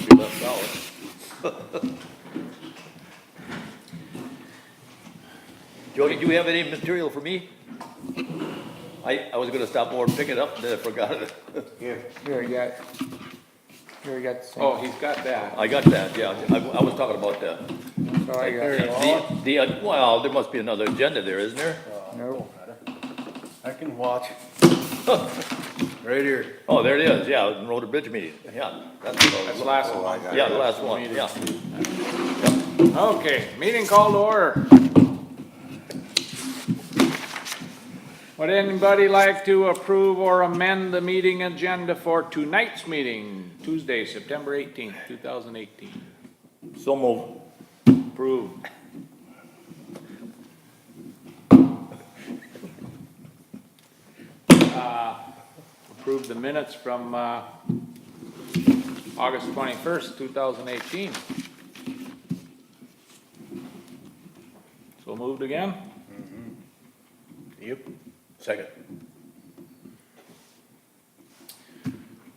be left out. Jody, do you have any material for me? I was gonna stop over and pick it up, and then I forgot it. Here. Here, you got the same. Oh, he's got that. I got that, yeah, I was talking about the, So I got, well, there must be another agenda there, isn't there? nope. I can watch. Right here. Oh, there it is, yeah, Road and Bridge meeting, yeah. That's That's the last one. Yeah, the last one, yeah. Okay, meeting called to order. Would anybody like to approve or amend the meeting agenda for tonight's meeting, Tuesday, September 18th, 2018? So move. Approved. Approve the minutes from August 21st, 2018. So moved again? Yep. Second.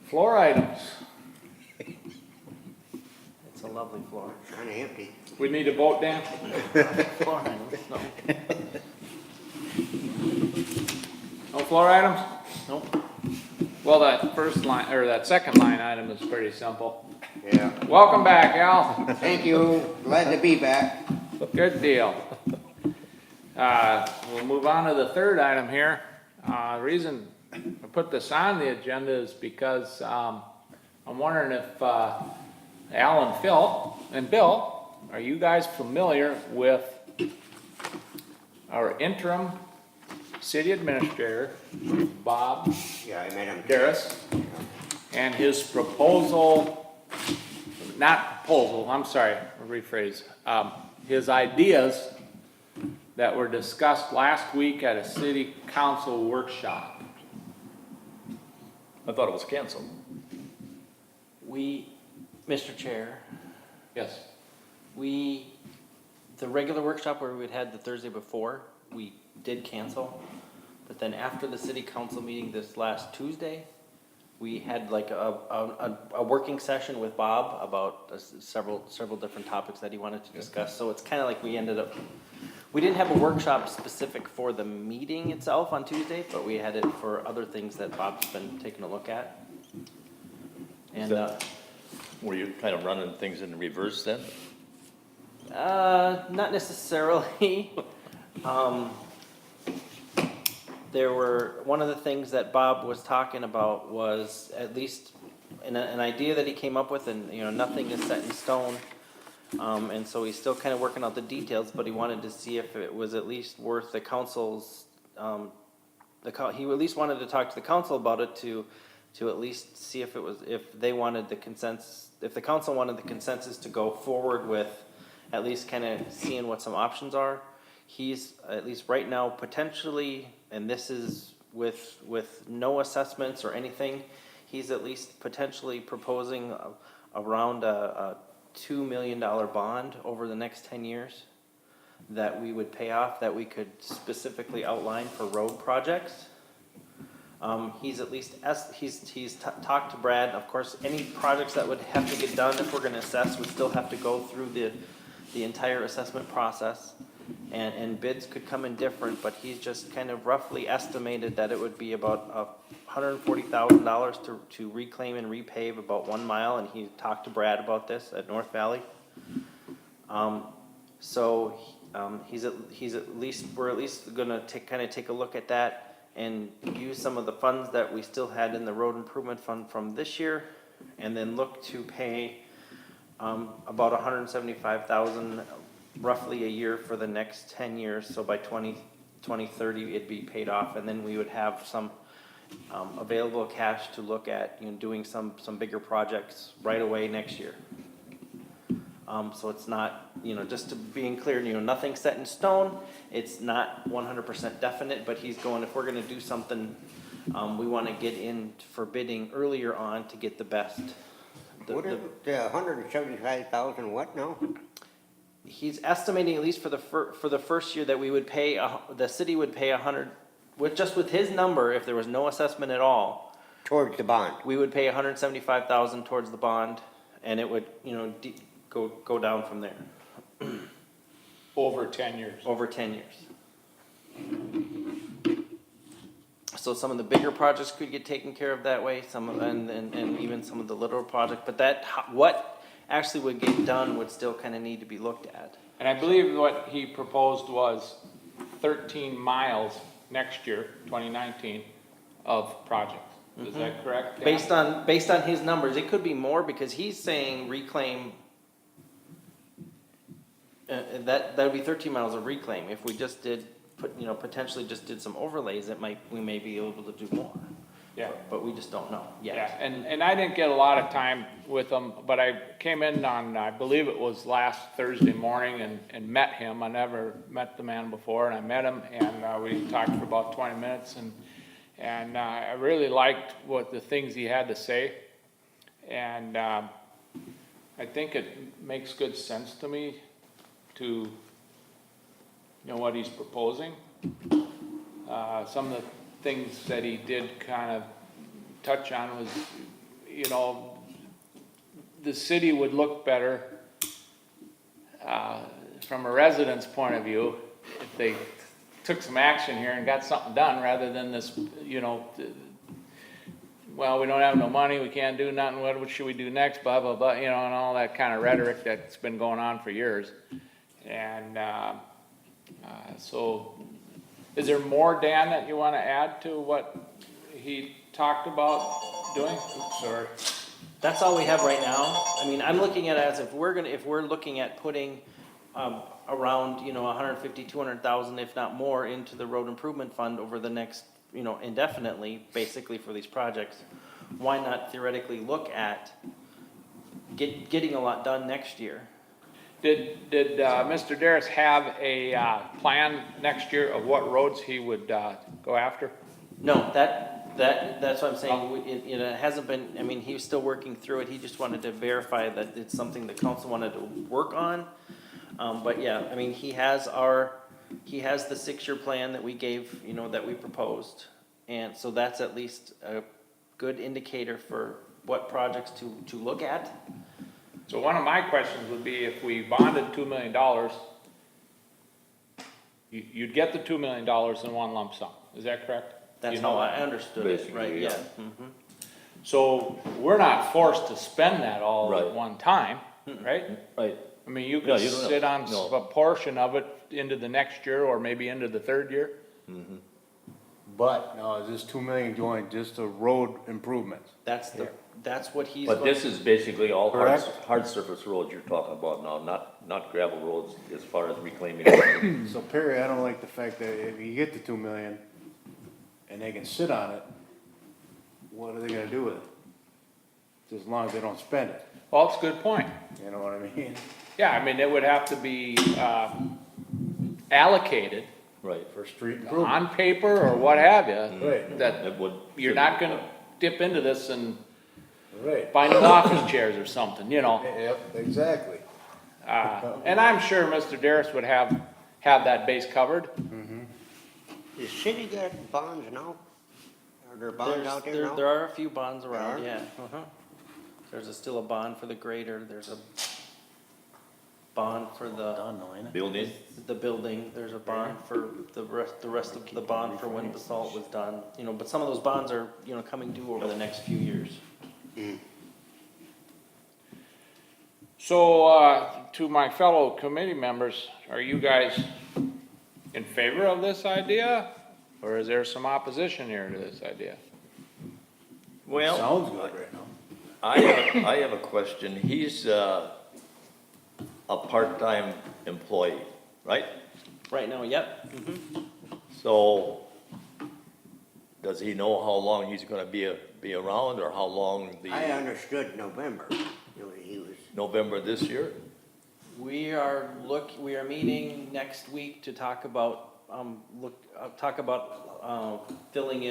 Floor items. It's a lovely floor. Kinda empty. We need a vote, Dan? Floor items, no. No floor items? Nope. Well, that first line, or that second line item is pretty simple. Yeah. Welcome back, Al. Thank you. Glad to be back. Good deal. We'll move on to the third item here. The reason I put this on the agenda is because I'm wondering if Al and Bill, are you guys familiar with our interim city administrator, Bob Yeah, I met him. Darris, and his proposal, not proposal, I'm sorry, rephrase, his ideas that were discussed last week at a city council workshop. I thought it was canceled. We, Mr. Chair, Yes. the regular workshop where we'd had the Thursday before, we did cancel. But then after the city council meeting this last Tuesday, we had like a working session with Bob about several different topics that he wanted to discuss. So it's kind of like we didn't have a workshop specific for the meeting itself on Tuesday, but we had it for other things that Bob's been taking a look at. And, Were you kind of running things in reverse then? not necessarily. One of the things that Bob was talking about was at least an idea that he came up with, and, you know, nothing is set in stone. And so he's still kind of working out the details, but he wanted to see if it was at least worth the council's, he at least wanted to talk to the council about it to at least see if they wanted the consensus, if the council wanted the consensus to go forward with at least kind of seeing what some options are. He's, at least right now, potentially, and this is with no assessments or anything, he's at least potentially proposing around a $2 million bond over the next 10 years that we would pay off, that we could specifically outline for road projects. He's at least, he's talked to Brad. Of course, any projects that would have to get done if we're gonna assess would still have to go through the entire assessment process. And bids could come in different, but he's just kind of roughly estimated that it would be about $140,000 to reclaim and repave about 1 mile, and he talked to Brad about this at North Valley. He's at least, we're at least gonna take a look at that and use some of the funds that we still had in the road improvement fund from this year, and then look to pay about $175,000 roughly a year for the next 10 years. So by 2030 it'd be paid off, and then we would have some available cash to look at, you know, doing some bigger projects right away next year. So it's not, you know, just to being clear, you know, nothing set in stone. It's not 100% definite, but he's going, if we're going to do something, we want to get in for bidding earlier on to get the best. What is it, 175,000 what now? He's estimating, at least for the first year, that we would pay, the city would pay 100, with his number, if there was no assessment at all. Towards the bond. We would pay 175,000 towards the bond, and it would, go down from there, Over 10 years. over 10 years. So some of the bigger projects could get taken care of that way, and even some of the little projects, but what actually would get done would still kind of need to be looked at. And I believe what he proposed was 13 miles next year, 2019, of projects. Is that correct? Dan? Based on his numbers, it could be more because he's saying reclaim. That would be 13 miles of reclaim. If we just potentially just did some overlays, we may be able to do more. Yeah. But we just don't know yet. Yeah, and I didn't get a lot of time with him, but I came in on, I believe it was last Thursday morning and met him. I never met the man before, and I met him, and we talked for about 20 minutes, and I really liked what the things he had to say, and I think it makes good sense to me to what he's proposing. Some of the things that he did kind of touch on was, the city would look better from a resident's point of view if they took some action here and got something done rather than this, well, we don't have no money, we can't do nothing, what should we do next, blah, blah, blah, and all that kind of rhetoric that's been going on for years. And so is there more, Dan, that you want to add to what he talked about doing? Oops, sorry. That's all we have right now. I mean, I'm looking at it as if we're looking at putting around 150, 200,000, if not more, into the road improvement fund over the next indefinitely, basically for these projects. Why not theoretically look at getting a lot done next year? Did Mr. Darris have a plan next year of what roads he would go after? No, that's what I'm saying. It hasn't been. I mean, he was still working through it. He just wanted to verify that it's something the council wanted to work on. But yeah, I mean, he has the 6-year plan that we gave, that we proposed, and so that's at least a good indicator for what projects to look at. So one of my questions would be, if we bonded $2 million, you'd get the $2 million in one lump sum. Is that correct? That's how I understood it, Basically, right? yeah. Yeah. Mm-hmm. So we're not forced to spend that all at Right. one time, right? Right. I mean, you No, could you don't sit know. on No. a portion of it into the next year or maybe into the third year. But, no, is this 2 million doing just the road improvements? That's what he's. But this is basically all Correct. hard surface roads you're talking about now, not gravel roads as far as reclaiming. So Perry, I don't like the fact that if you get the 2 million and they can sit on it, what are they gonna do with it? Just as long as they don't spend it, Well, that's a good point. you know what I mean? Yeah, I mean, it would have to be allocated Right. For street improvement. on paper or what have you. Right, That It would. you're not gonna dip into this and right. buy new office chairs or something, Yep, exactly. And I'm sure Mr. Darris would have that base covered. The city got bonds now? Are there bonds out there now? There are a few bonds around, There are? yeah. Uh-huh. There's still a bond for the grader, there's a bond for Building. the building, there's a bond for the rest of the bond for when basalt was done, but some of those bonds are, coming due over the next few years. So, to my fellow committee members, are you guys in favor of this idea? Or is there some opposition here to this idea? Well, Sounds good right now. I have a question. He's a part-time employee, right? right now, yep. Mhm. So, does he know how long he's gonna be around, or how long I understood November. He was, November this year? We are meeting next week to talk about, filling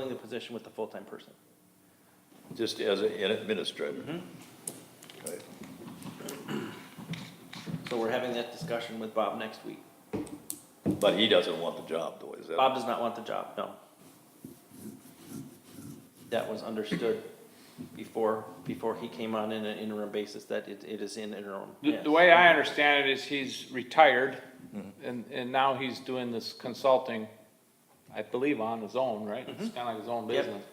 the position with the full-time person. Just as an administrator? Okay. So we're having that discussion with Bob next week. But he doesn't want the job, though, is that? Bob does not want the job, no. That was understood before he came on in an interim basis, that it is in interim. Yes. The way I understand it is he's retired, and now he's doing this consulting, I believe, on his own, right? It's kind of like his own Yep. business.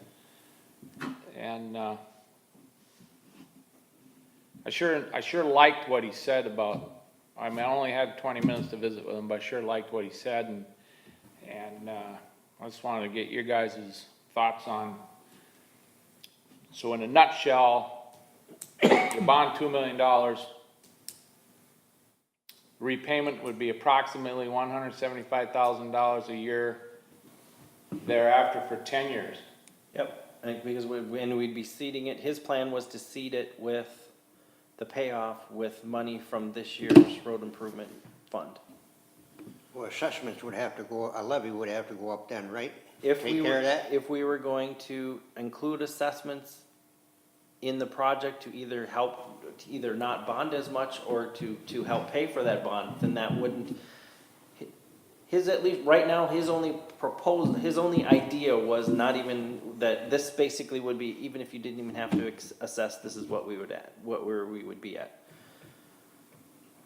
And, I sure liked what he said about, I mean, I only had 20 minutes to visit with him, but I sure liked what he said, and I just wanted to get your guys' thoughts on. So in a nutshell, you bond $2 million, repayment would be approximately $175,000 a year thereafter for 10 years. Yep, and because we'd be seeding it, his plan was to seed it with the payoff with money from this year's road improvement fund. Well, assessments would have to go, a levy would have to go up then, right? If Take we care were, of that? if we were going to include assessments in the project to either not bond as much or to help pay for that bond, then that wouldn't, his, at least right now, his only idea was not even, that this basically would be, even if you didn't even have to assess, this is what we would at, we would be at.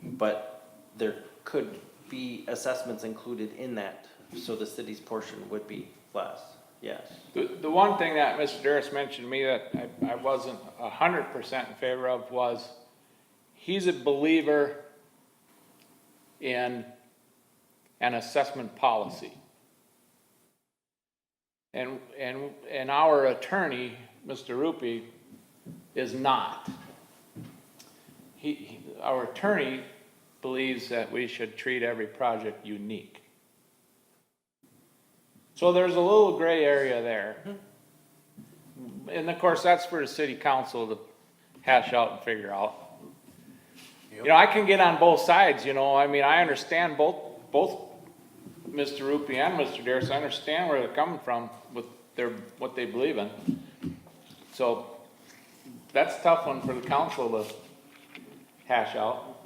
But there could be assessments included in that, so the city's portion would be less, yes. The one thing that Mr. Darris mentioned to me that I wasn't 100% in favor of was, he's a believer in an assessment policy. And our attorney, Mr. Rupi, is not. Our attorney believes that we should treat every project unique. So there's a little gray area there. And of course, that's for the city council to hash out and figure out. You know, I can get on both sides, you know, I mean, I understand both Mr. Rupi and Mr. Darris. I understand where they're coming from with what they believe in. So that's a tough one for the council to hash out.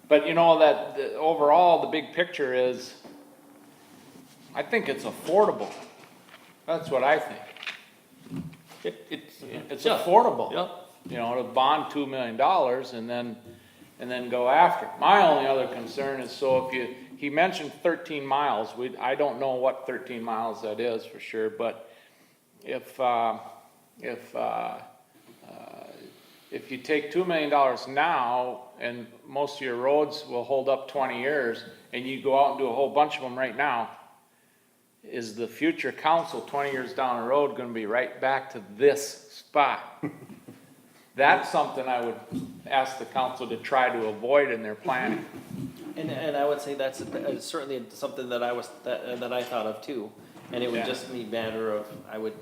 But you know that overall, the big picture is, I think it's affordable. That's what I think. It's affordable. Yeah. You know, to bond $2 million and then go after it. My only other concern is, so he mentioned 13 miles. I don't know what 13 miles that is for sure, but if you take $2 million now and most of your roads will hold up 20 years and you go out and do a whole bunch of them right now, is the future council 20 years down the road going to be right back to this spot? That's something I would ask the council to try to avoid in their planning. And I would say that's certainly something that I thought of too. And it would Yeah. just be a matter of, I would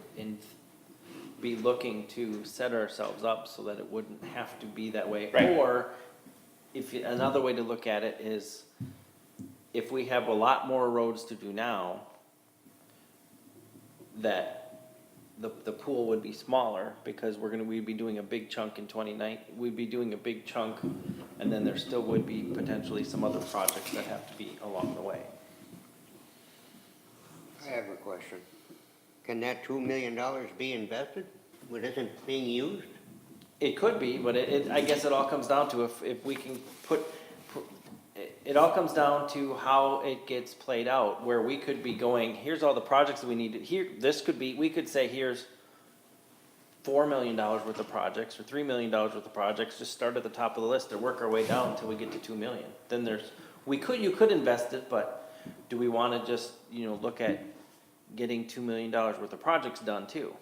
be looking to set ourselves up so that it wouldn't have to be that way. Right. Or another way to look at it is, if we have a lot more roads to do now, that the pool would be smaller, because we'd be doing a big chunk in 29, we'd be doing a big chunk, and then there still would be potentially some other projects that have to be along the way. I have a question. Can that $2 million be invested? What isn't being used? It could be, but I guess it all comes down to if we can it all comes down to how it gets played out, where we could be going, here's all the projects that we need to, we could say, here's $4 million worth of projects, or $3 million worth of projects, just start at the top of the list and work our way down until we get to $2 million. Then you could invest it, but do we wanna just, look at getting $2 million worth of projects done too?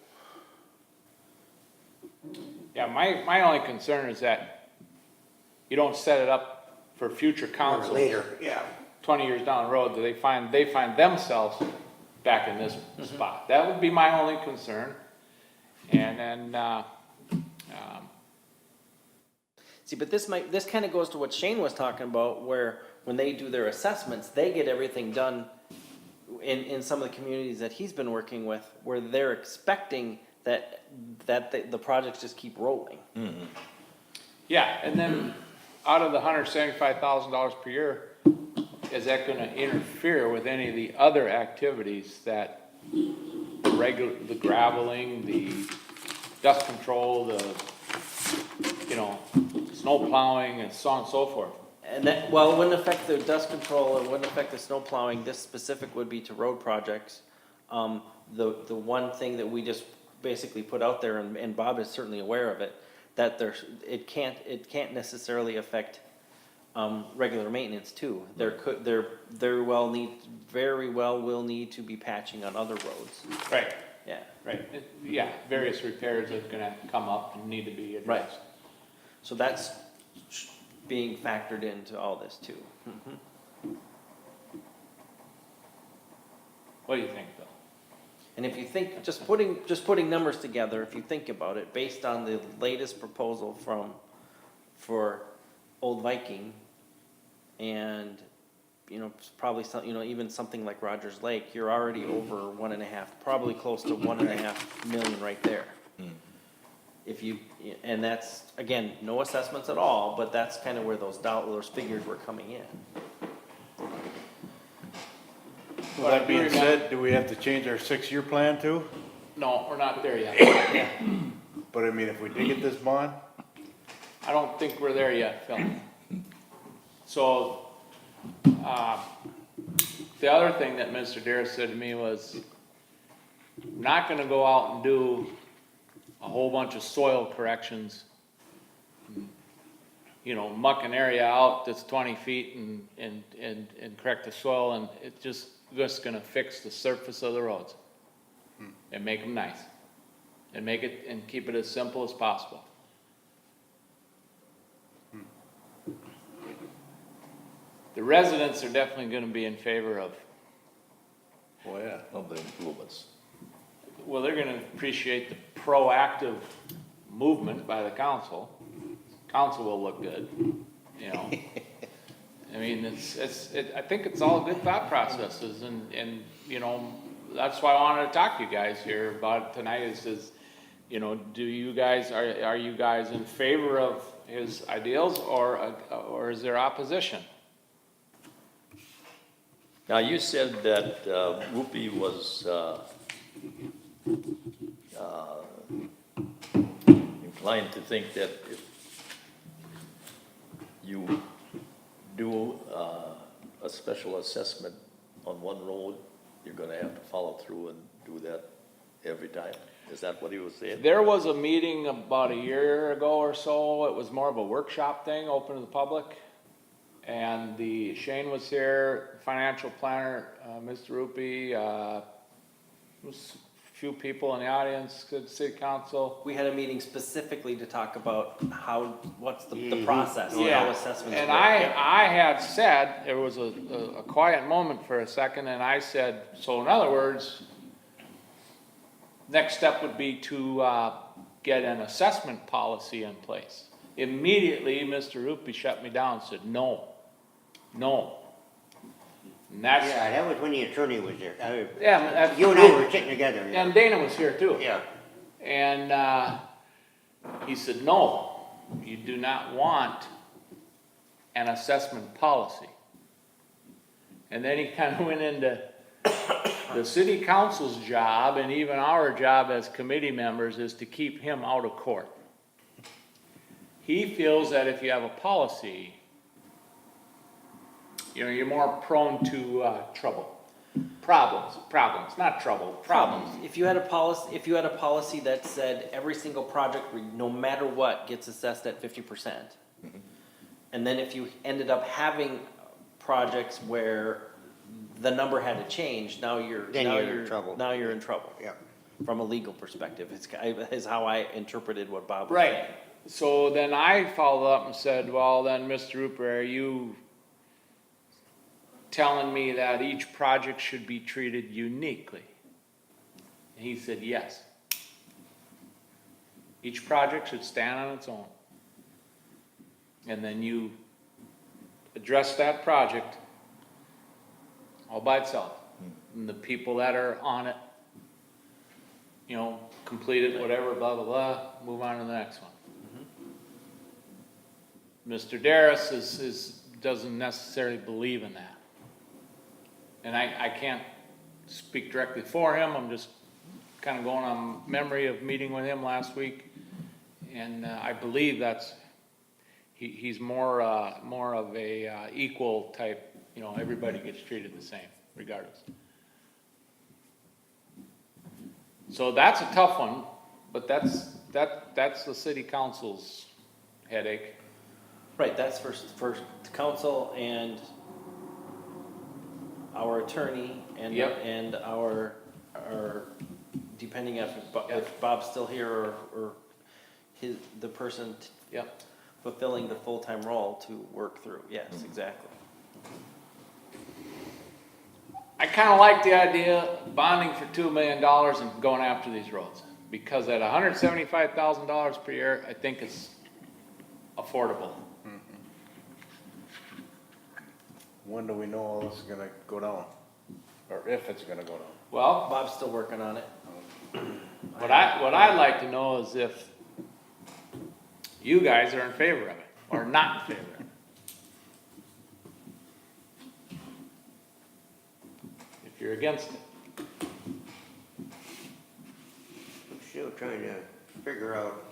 Yeah, my only concern is that you don't set it up for future councils. Later, yeah. 20 years down the road, they find themselves back in this spot. That would be my only concern. And then, See, but this kind of goes to what Shane was talking about, where when they do their assessments, they get everything done in some of the communities that he's been working with, where they're expecting that the projects just keep rolling. yeah, and then out of the $175,000 per year, is that going to interfere with any of the other activities that the graveling, dust control, snow plowing and so on and so forth. And that, well, it wouldn't affect the dust control, it wouldn't affect the snow plowing, this specific would be to road projects. The one thing that we just basically put out there, and Bob is certainly aware of it, that it can't necessarily affect, regular maintenance too. There very well will need to be patching on other roads, Right, yeah. right. Various repairs are gonna come up and need to be addressed. So that's being factored into all this too. What do you think, Bill? And if you think, just putting numbers together, if you think about it, based on the latest proposal for Old Viking, and, probably some, even something like Rogers Lake, you're already over 1.5, probably close to 1.5 million right there. And that's, again, no assessments at all, but that's kind of where those figures were coming in. With that being said, do we have to change our 6-year plan too? No, we're not there yet. But I mean, if we did get this bond, I don't think we're there yet, Phil. So, the other thing that Mr. Darris said to me was, not gonna go out and do a whole bunch of soil corrections, muck an area out that's 20 feet and correct the soil, and it's just gonna fix the surface of the roads and make them nice and keep it as simple as possible. The residents are definitely gonna be in favor of, well, yeah. Of the improvements. well, they're gonna appreciate the proactive movement by the council. Council will look good, I mean, I think it's all good thought processes, and that's why I wanted to talk to you guys here about it tonight is, do you guys, are you guys in favor of his ideals, or is there opposition? Now, you said that Whoopi was inclined to think that if you do a special assessment on one road, you're gonna have to follow through and do that every time? Is that what he was saying? There was a meeting about a year ago or so. It was more of a workshop thing, open to the public. And Shane was here, financial planner, Mr. Rupi, was a few people in the audience, good city council. We had a meeting specifically to talk about what's the process, Yeah, how assessments and work. I had said, there was a quiet moment for a second, and I said, so in other words, next step would be to get an assessment policy in place. Immediately, Mr. Rupi shut me down and said, no. And that's, Yeah, that was when the attorney was there. yeah, You and I were sitting together. Yeah. and Dana was here too. Yeah. And he said, no, you do not want an assessment policy. And then he kind of went into the city council's job, and even our job as committee members, is to keep him out of court. He feels that if you have a policy, you're more prone to trouble. Problems, not trouble, problems. If you had a policy that said every single project, no matter what, gets assessed at 50%, and then if you ended up having projects where the number had to change, now you're in trouble. Now you're in trouble. Yeah. From a legal perspective, is how I interpreted what Bob was Right. saying. So then I followed up and said, well, then, Mr. Rupert, are you telling me that each project should be treated uniquely? And he said, yes. Each project should stand on its own. And then you address that project all by itself. And the people that are on it, complete it, whatever, blah, blah, blah, move on to the next one. Mr. Darris doesn't necessarily believe in that. And I can't speak directly for him, I'm just kind of going on memory of meeting with him last week, and I believe he's more of a equal type, you know, everybody gets treated the same regardless. So that's a tough one, but that's the city council's headache. Right, that's for council and our attorney and, Yep. and our, depending if Bob's still here or the person Yep. fulfilling the full-time role to work through, yes, exactly. I kind of like the idea of bonding for $2 million and going after these roads, because at $175,000 per year, I think it's affordable. When do we know all this is gonna go down? Or if it's gonna go down? Well, Bob's still working on it. what I'd like to know is if you guys are in favor of it or not in favor of it. If you're against it. I'm still trying to figure out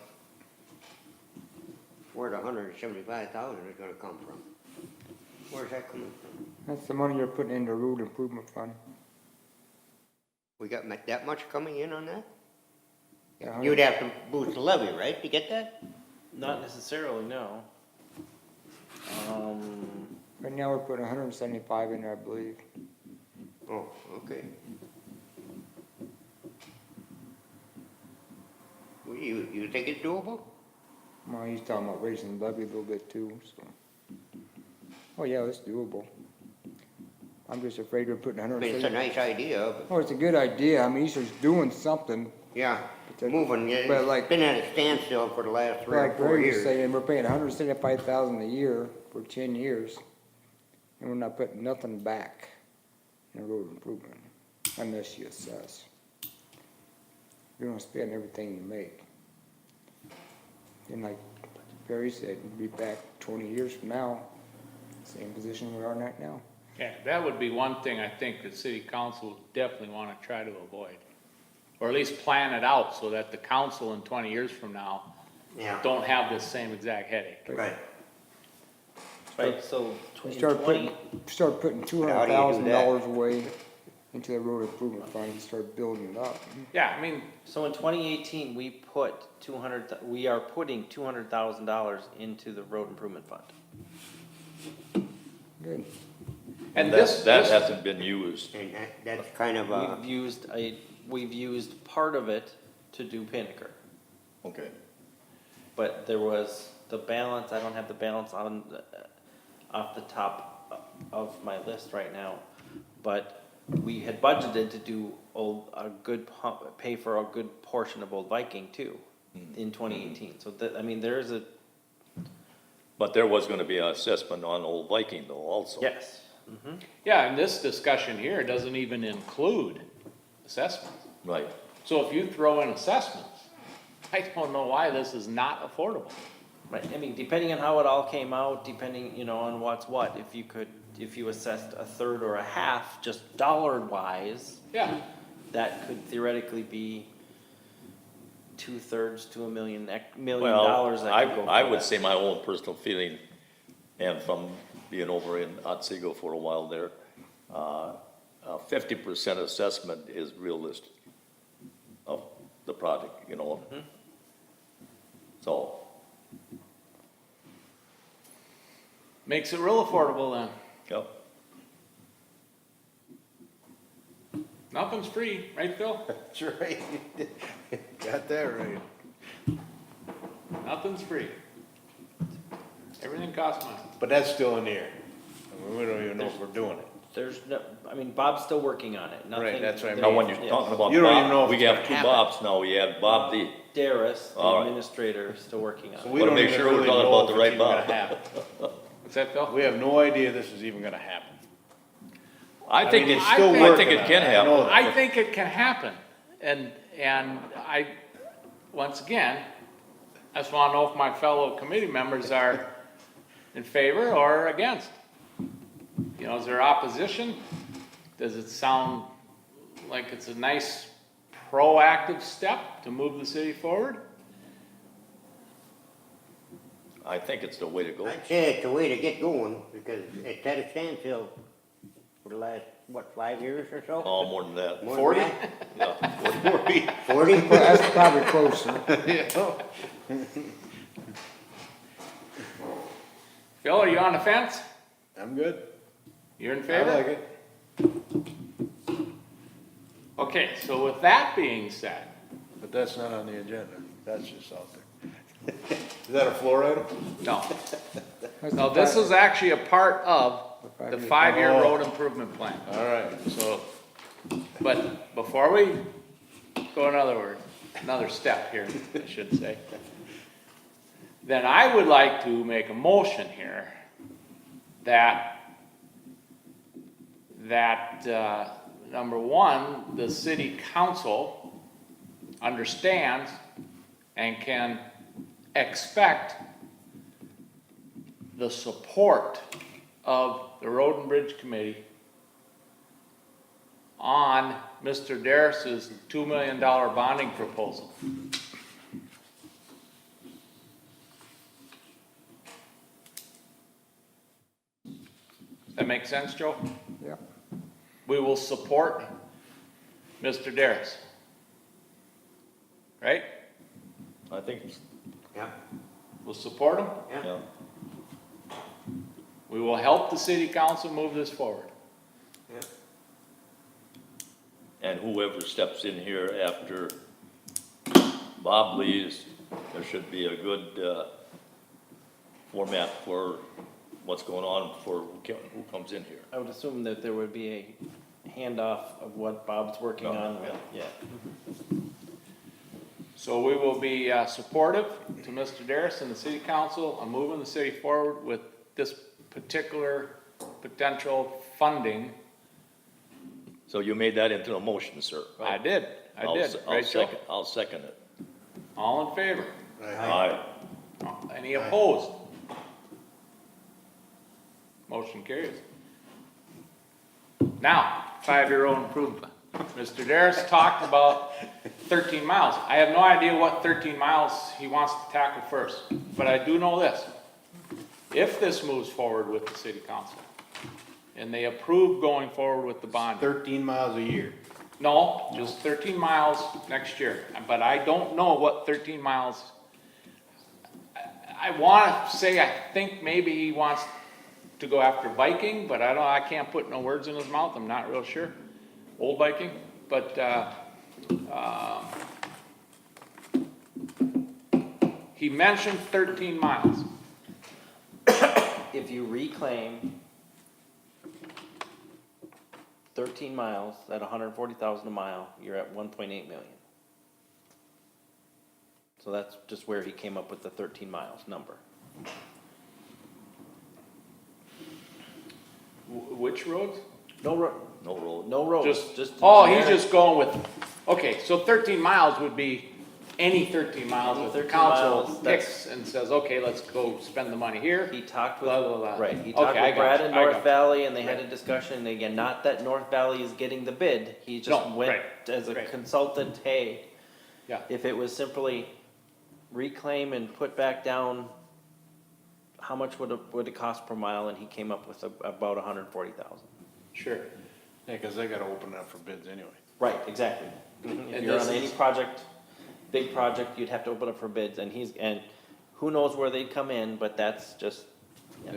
where the 175,000 is gonna come from. Where's that coming from? That's the money you're putting into road improvement fund. We got that much coming in on that? Yeah, You'd have to boost the levy, right, to get that? Not necessarily, no. Right now, we're putting 175 in there, I believe. Oh, okay. Well, you think it's doable? Well, he's talking about raising the levy a little bit too, so. Oh, yeah, it's doable. I'm just afraid we're putting I mean, it's a 170. nice idea, but, Oh, it's a good idea. I mean, he's just doing something. yeah, But moving, yeah, but it's like- been at a standstill for the last 3 or Like 4 Ray was years. saying, we're paying 175,000 a year for 10 years, and we're not putting nothing back in road improvement, unless you assess. You're gonna spend everything you make. And like Barry said, we'll be back 20 years from now, same position we are right now. Yeah, that would be one thing I think the city council would definitely want to try to avoid. Or at least plan it out so that the council in 20 years from now Yeah, don't have this same exact headache. right. Right, so We in start 20, putting How do you do $200,000 away into the road improvement fund and start building it up. Yeah, I mean, so in 2018, we are putting $200,000 into the road improvement fund. Good. and that this hasn't been used. And that's kind of We've used part of it to do Pinnaker, Okay. but there was the balance, I don't have the balance off the top of my list right now, but we had budgeted to do pay for a good portion of Old Viking too, in 2018, so that, I mean, there's a, But there was gonna be an assessment on Old Viking though also. yes. yeah, and this discussion here doesn't even include assessments. Right. So if you throw in assessments, I don't know why this is not affordable. Right, I mean, depending on how it all came out, depending, you know, on what's what, if you assessed a third or a half, just dollar wise, Yeah, that could theoretically be 2/3 to $1 million that could go Well, for I would that. say my own personal feeling, and from being over in Otsego for a while there, 50% assessment is realistic of the project, you know? So, makes it real affordable then. yep. Nothing's free, right, Phil? That's right. Got that right. Nothing's free. Everything costs money. But that's still in the air. I mean, we don't even know if we're doing it. There's no, I mean, Bob's still working on it, nothing. that's what I mean. Now, when you're Yes. talking about You don't even know Bob, if we it's have gonna two happen. Bobs now. We have Bob the, Darius, the All right. administrator, is still working on So it. we Wanna don't make even sure we're really talking know about if the it's right even gonna Bob. happen. What's that, Phil? We have no idea this is even gonna happen. I think mean, it's he's still I think working it on can it. I know happen. that. I think it can happen, and I, once again, I just wanna know if my fellow committee members are in favor or against. You know, is there opposition? Does it sound like it's a nice proactive step to move the city forward? I think it's the way to go. I'd say it's the way to get going, because it's at a standstill for the last, what, 5 years or so? Oh, more than that. More 40? than that? Yeah, 40? Well, that's probably closer. Phil, are you on the fence? I'm good. You're in I favor? like it. Okay, so with that being said, But that's not on the agenda. That's just out there. Is that a floor item? no. That's No, the this fact- is actually a part of the The 5-year Oh. road improvement plan. All right. So, but before we go another step here, I should say, then I would like to make a motion here that, number one, the city council understands and can expect the support of the Road and Bridge Committee on Mr. Darris's $2 million bonding proposal. Does that make sense, Joe? Yeah. We will support Mr. Darris. Right? I think, it's- Yeah, We'll support him. yeah. yeah. We will help the city council move this forward. Yeah. And whoever steps in here after Bob leaves, there should be a good, format for what's going on for who comes in here. I would assume that there would be a handoff of what Bob's working Oh, on, yeah. yeah. So we will be supportive to Mr. Darris and the city council on moving the city forward with this particular potential funding. So you made that into a motion, sir? I did, I'll right, Joe? I'll second it. All in favor? Aye. Any opposed? Motion carries. Now, 5-year road improvement. Mr. Darris talked about 13 miles. I have no idea what 13 miles he wants to tackle first, but I do know this. If this moves forward with the city council, and they approve going forward with the bond, 13 miles a year. no, just 13 miles next year, but I don't know what 13 miles. I wanna say, I think maybe he wants to go after Viking, but I can't put no words in his mouth, I'm not real sure. Old Viking, but, he mentioned 13 miles. If you reclaim 13 miles at 140,000 a mile, you're at 1.8 million. So that's just where he came up with the 13 miles number. Which roads? No road, No road. no roads, Just, just. oh, he's generic- just going with, okay, so 13 miles would be any 13 miles Any that the 13 council miles, that's- picks and says, okay, let's go spend the money here. He talked with, Blah, blah, blah. right, he Okay, talked I with got Brad you, in I got North you. Valley and they had Right. a discussion, again, not that North Valley is getting the bid, he just No, went right, as a right. consultant, hey, Yeah, if it was simply reclaim and put back down, how much would it cost per mile, and he came up with about 140,000. sure. Yeah, because they gotta open it up for bids anyway. Right, exactly. If And you're this on any is- project, big project, you'd have to open up for bids, and who knows where they'd come in, but that's just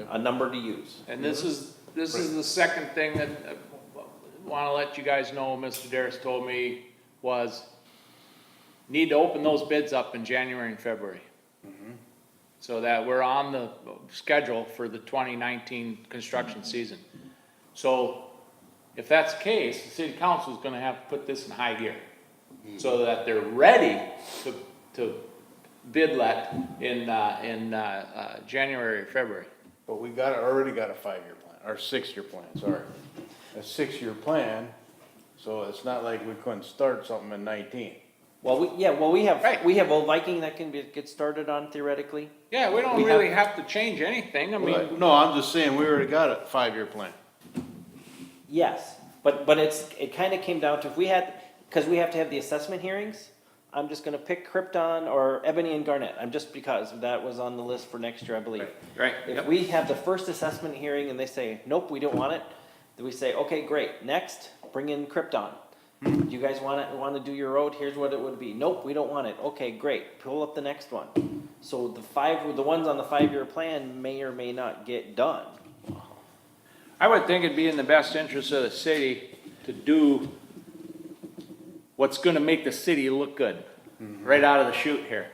a number to use. And this is the second thing that I wanna let you guys know, Mr. Darris told me was, need to open those bids up in January and February. So that we're on the schedule for the 2019 construction season. So if that's the case, the city council is gonna have to put this in high gear. So that they're ready to bid let in January or February. But we already got a 5-year plan, or 6-year plan, sorry. A 6-year plan, so it's not like we couldn't start something in 19. Well, we have, Right. we have Old Viking that can get started on theoretically. Yeah, we don't We really have to change anything, I mean, No, I'm just saying, we already got a 5-year plan. Yes, but it kinda came down to, if we had, cause we have to have the assessment hearings, I'm just gonna pick Krypton or Ebony and Garnet, I'm just because that was on the list for next year, I believe. Right, If yep. we have the first assessment hearing and they say, nope, we don't want it, then we say, okay, great, next, bring in Krypton. You guys wanna do your road, here's what it would be, nope, we don't want it, okay, great, pull up the next one. So the ones on the 5-year plan may or may not get done. I would think it'd be in the best interest of the city to do what's gonna make the city look good, right out of the chute here.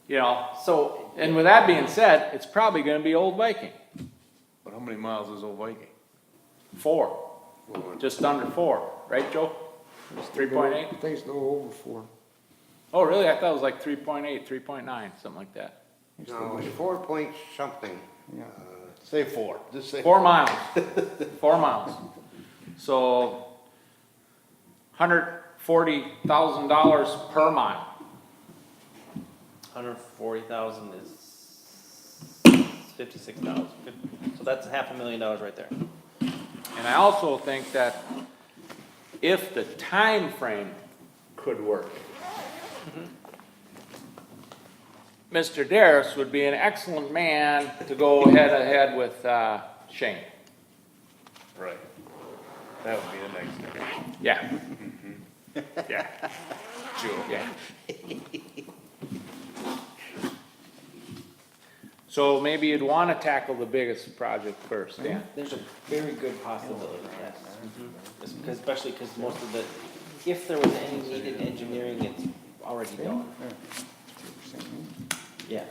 You know, So, and with that being said, it's probably gonna be Old Viking. But how many miles is Old Viking? 4, just under 4, right, Joe? 3.8? I think it's a little over 4. Oh, really? I thought it was like 3.8, 3.9, something like that. No, it's 4 point something. Yeah. Say 4, just say. 4 miles, 4 miles. So, $140,000 per mile. 140,000 is 56,000, so that's $500,000 right there. And I also think that if the time frame could work, Mr. Darris would be an excellent man to go ahead with Shane. Right. That would be the next thing. Yeah. Yeah. Yeah. So maybe you'd want to tackle the biggest project first, Dan. There's a very good possibility, yes. Especially because most of the, if there was any needed engineering, it's already done. Yeah.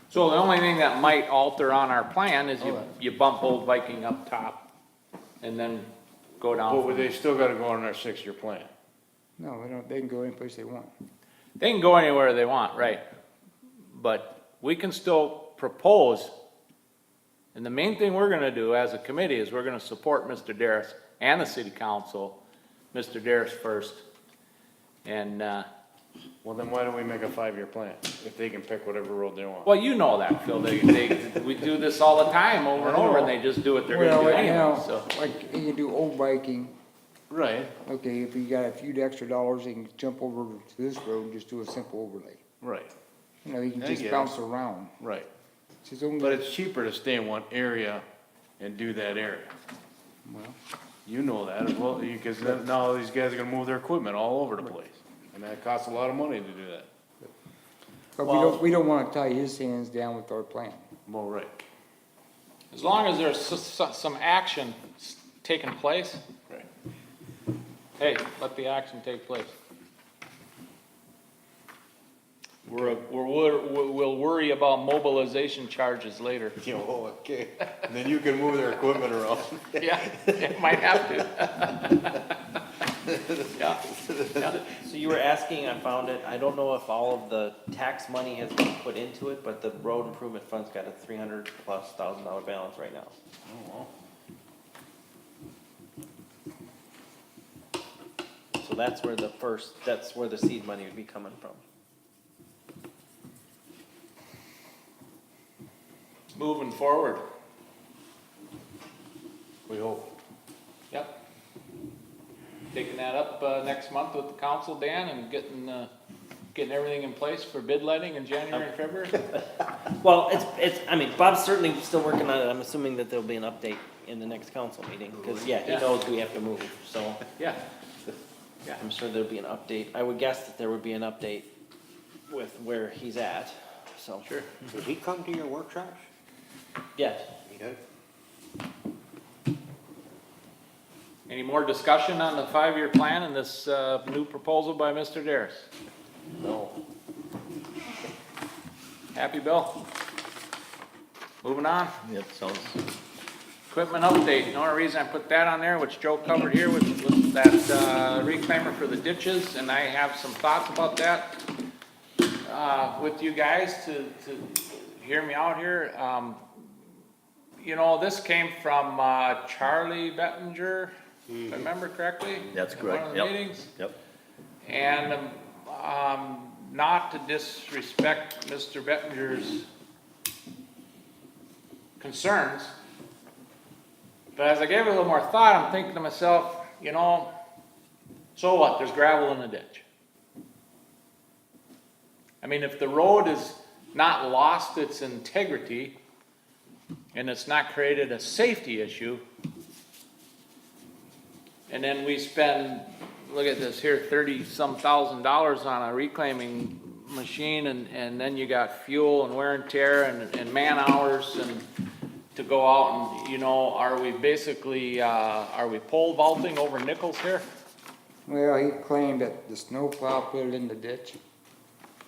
So the only thing that might alter on our plan is you bump Old Viking up top and then go down. But they still gotta go on our 6-year plan. No, they don't, they can go any place they want. They can go anywhere they want, right? But we can still propose, and the main thing we're gonna do as a committee is we're gonna support Mr. Darris and the city council, Mr. Darris first. And, Well, then why don't we make a 5-year plan, if they can pick whatever road they want? well, you know that, Phil, we do this all the time, over and over, and they just do what they're gonna do Well, anyway, now, so. like, you can do Old Viking, Right, okay, if you got a few extra dollars, you can jump over to this road and just do a simple overlay. right, You know, you can I just get it. bounce around. right. It's his own, But it's cheaper to stay in one area and do that area. well, You know that as well, because now these guys are gonna move their equipment all over the place. And that costs a lot of money to do that. but Well- we don't wanna tie his hands down with our plan. Well, right. As long as there's some action taking place, Right. hey, let the action take place. We'll worry about mobilization charges later. Oh, okay. And then you can move their equipment around. Yeah, it might have to. Yeah, yeah. So you were asking, I found it, I don't know if all of the tax money has been put into it, but the road improvement fund's got a $300,000+ balance right now. So that's where that's where the seed money would be coming from. Moving forward. We hope. Yep. Taking that up next month with the council, Dan, and getting everything in place for bid letting in January and February? Well, I mean, Bob's certainly still working on it, I'm assuming that there'll be an update in the next council meeting, because, yeah, he Yeah. knows we have to move, so Yeah. I'm sure there'll be an update. I would guess that there would be an update with where he's at, so. Sure. Does he come to your workshops? Yes. He does. Any more discussion on the 5-year plan and this new proposal by Mr. Darris? No. Happy, Bill? Moving on. That sounds, Equipment update, the only reason I put that on there, which Joe covered here, was that reclaimer for the ditches, and I have some thoughts about that with you guys to hear me out here. You know, this came from Charlie Bettinger, if I remember correctly. that's at correct, One of the yep, meetings. yep. And not to disrespect Mr. Bettinger's concerns, but as I gave it a little more thought, I'm thinking to myself, you know, So what, there's gravel in the ditch. I mean, if the road is not lost its integrity, and it's not created a safety issue, and then we spend, look at this here, $30-some thousand on a reclaiming machine, and then you got fuel and wear and tear and man hours and to go out and, you know, are we basically, are we pole vaulting over nickels here? Well, he claimed that the snowplow put it in the ditch.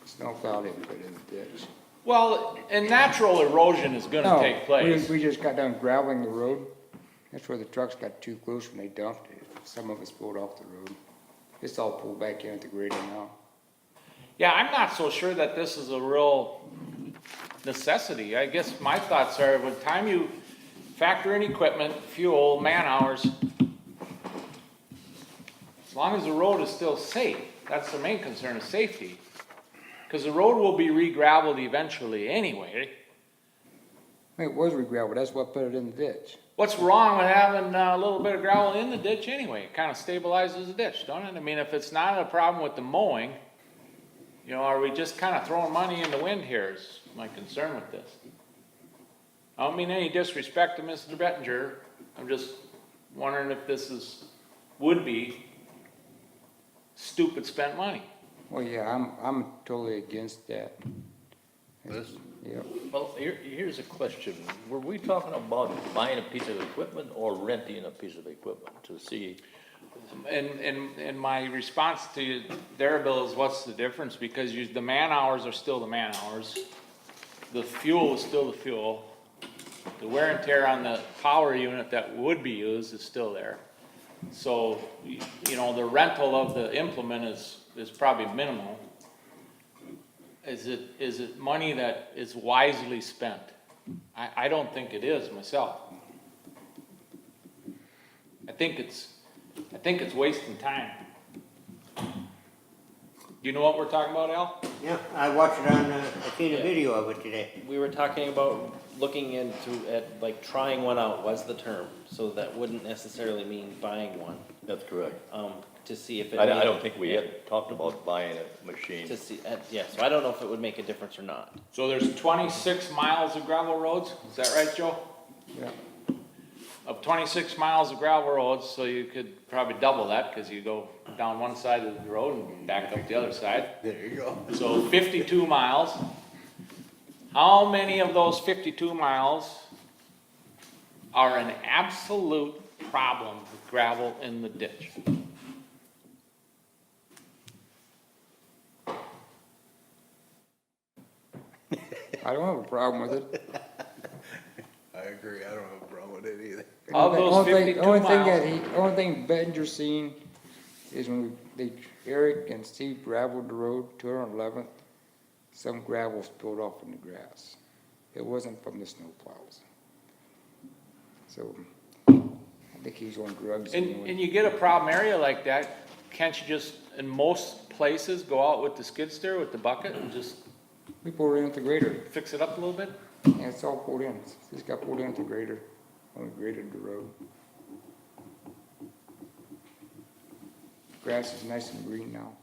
Snowplow didn't put it in the ditch. Well, and natural erosion is gonna take place. We just got done graveling the road. That's where the trucks got too close when they dumped it. Some of us pulled off the road. It's all pulled back in at the grader now. Yeah, I'm not so sure that this is a real necessity. I guess my thoughts are, by the time you factor in equipment, fuel, man hours, as long as the road is still safe, that's the main concern, is safety. Because the road will be re-gravelled eventually anyway. It was re-gravelled, that's what put it in the ditch. What's wrong with having a little bit of gravel in the ditch anyway? It kind of stabilizes the ditch, don't it? I mean, if it's not a problem with the mowing, you know, are we just kind of throwing money in the wind here is my concern with this. I don't mean any disrespect to Mr. Bettinger. I'm just wondering if this would be stupid spent money. Well, yeah, I'm totally against that. This? Yep. Well, here's a question. Were we talking about buying a piece of equipment or renting a piece of equipment to see? And my response to their bill is, what's the difference? Because the man hours are still the man hours. The fuel is still the fuel. The wear and tear on the power unit that would be used is still there. So, you know, the rental of the implement is probably minimal. Is it money that is wisely spent? I don't think it is myself. I think it's wasting time. Do you know what we're talking about, Al? Yeah, I watched it on, I seen a video of it today. We were talking about looking at like trying one out was the term, so that wouldn't necessarily mean buying one, That's correct. to see if it. I don't think we had talked about buying a machine. To see, yeah, so I don't know if it would make a difference or not. So there's 26 miles of gravel roads, is that right, Joe? Yeah. Of 26 miles of gravel roads, so you could probably double that, because you go down one side of the road and back up the other side. There you go. So 52 miles. How many of those 52 miles are an absolute problem with gravel in the ditch? I don't have a problem with it. I agree, I don't have a problem with it either. Of those 52 miles. Only thing Bettinger's seen is when Eric and Steve gravelled the road, 211th, some gravel spilled off in the grass. It wasn't from the snowplows. So, I think he's on drugs anyway. And you get a problem area like that, can't you just, in most places, go out with the skid steer, with the bucket, and just We pulled it in with the grader. fix it up a little bit? Yeah, it's all pulled in. It's got pulled in with the grader. Only graded the road. Grass is nice and green now.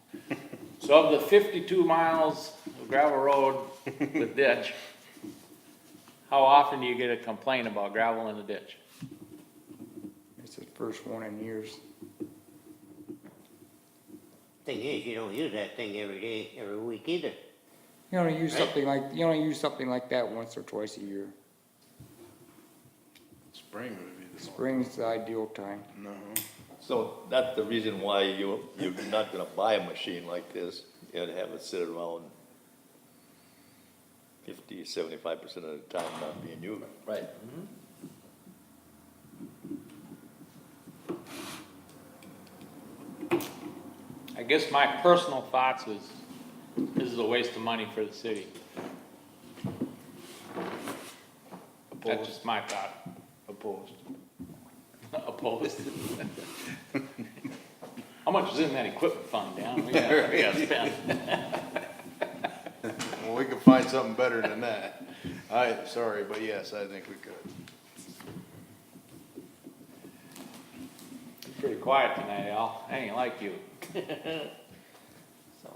So of the 52 miles of gravel road with ditch, how often do you get a complaint about gravel in the ditch? It's the first one in years. Thing is, you don't use that thing every day, every week either. You only use something like that once or twice a year. Spring would be the one. Spring's the ideal time. No. So that's the reason why you're not gonna buy a machine like this and have it sit around 50-75% of the time not being used. Right. I guess my personal thoughts is, this is a waste of money for the city. That's just my thought. Opposed. Opposed. How much is in that equipment fund, Dan? We gotta spend. Well, we could find something better than that. Sorry, but yes, I think we could. Pretty quiet tonight, Al. I ain't like you. So,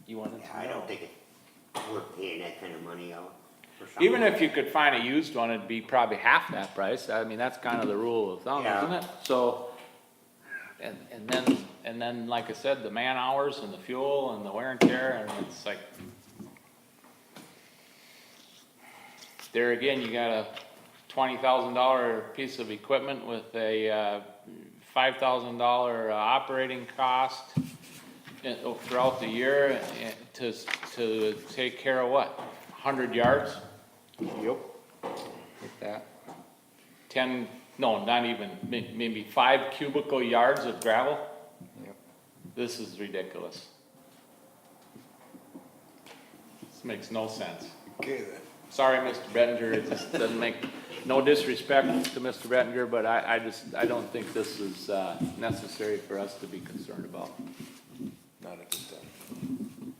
you wanted to know? I don't think it's worth paying that kind of money out for something. Even if you could find a used one, it'd be probably half that price. I mean, that's kind of the rule of thumb, Yeah. isn't it? So, and then, like I said, the man hours and the fuel and the wear and tear, and it's like, there again, you got a $20,000 piece of equipment with a $5,000 operating cost throughout the year to take care of what, 100 yards? Yep. With that. 10, no, not even, maybe 5 cubicle yards of gravel? Yep. This is ridiculous. This makes no sense. Okay then. Sorry, Mr. Bettinger, it just doesn't make, no disrespect to Mr. Bettinger, but I don't think this is necessary for us to be concerned about. Not at this time.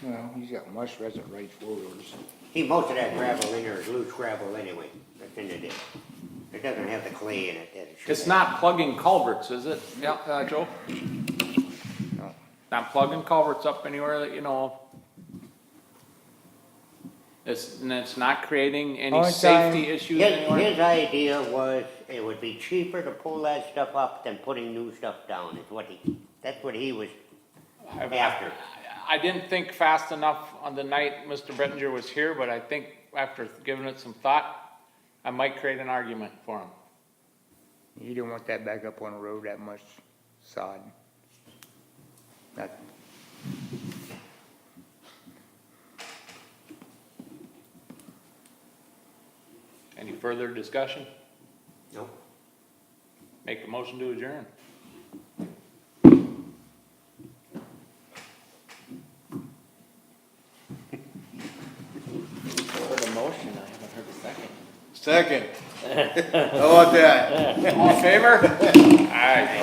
Well, he's got much resident rights voters. See, most of that gravel in there is loose gravel anyway, that's in the ditch. It doesn't have the clay in it that it should It's have. not plugging culverts, is it? Yeah, Joe? No. Not plugging culverts up anywhere that you know of? And it's not creating any Only safety time- issues anywhere? His idea was it would be cheaper to pull that stuff up than putting new stuff down, that's what he was after. I didn't think fast enough on the night Mr. Bettinger was here, but I think after giving it some thought, I might create an argument for him. You don't want that back up on the road, that much sod. That, Any further discussion? No, Make a motion to adjourn. Heard a motion, I haven't heard a second. Second. How about that? All in favor? Aye.